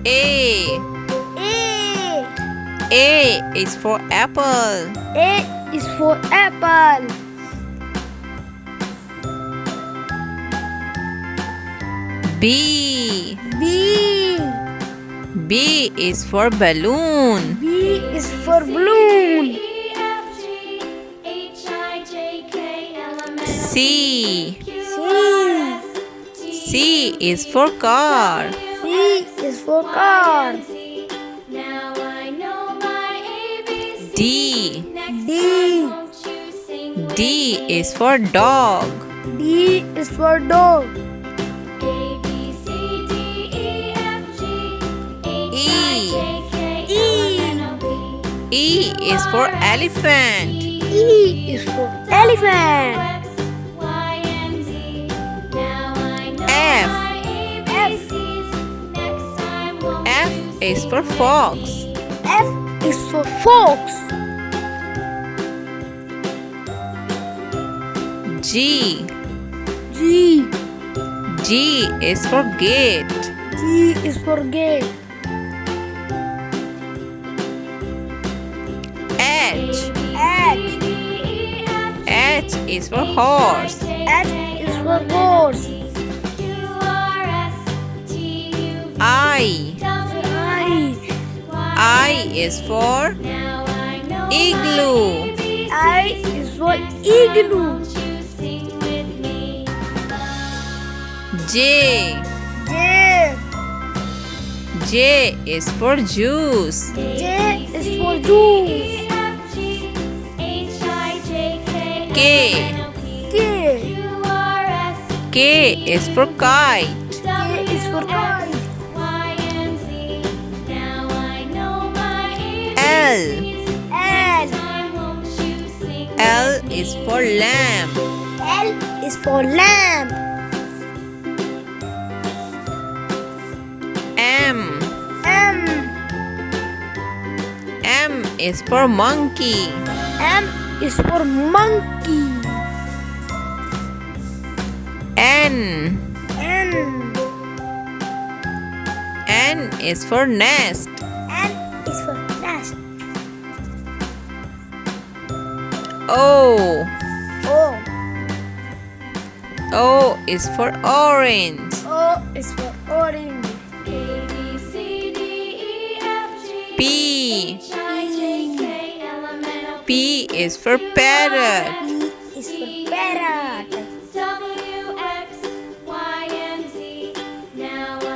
A. A. A is for apple. A is for apple. B. B. B is for balloon. B is for balloon. C. C. C is for car. C is for car. D. D. D is for dog. D is for dog. E. E. E is for elephant. E is for elephant. F. F. F is for fox. F is for fox. G. G. G is for gate. G is for gate. H. H. H is for horse. H is for horse. I. I is for igloo. I is for igloo. J. J. J is for juice. J is for juice. K. K. K is for kite. K is for kite. L. L. L is for lamp. L is for lamp. M. M. M is for monkey. M is for monkey. N. N. N is for nest. N is for nest. O. O. O is for orange. O is for orange. P. P is for parrot. P is for parrot.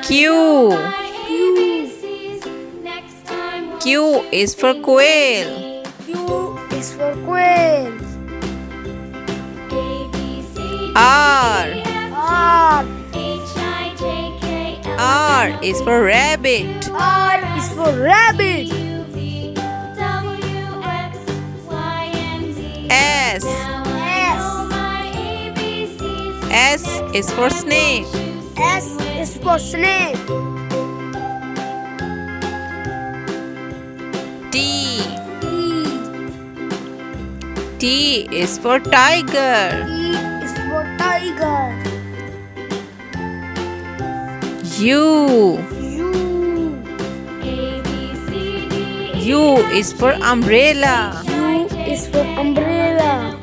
Q. Q. Q is for quail. Q is for quail. R. R. R is for rabbit. R is for rabbit. S. S. S is for snake. S is for snake. T. T. T is for tiger. T is for tiger. U. U. U is for umbrella. U is for umbrella.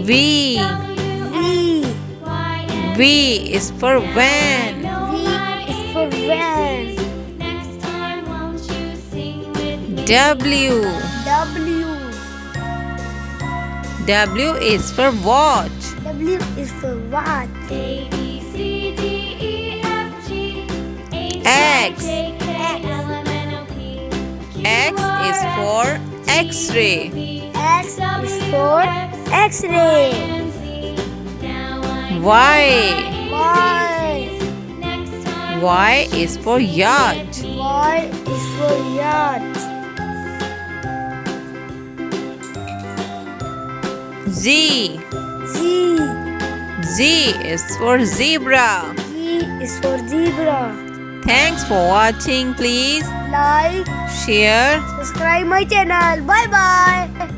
V. V. V is for van. V is for van. W. W. W is for watch. W is for watch. X. X is for X-ray. X is for X-ray. Y. Y. Y is for yacht. Y is for yacht. Z. Z. Z is for zebra. Z is for zebra. Thanks for watching. Please Like, share. subscribe my channel. Bye bye.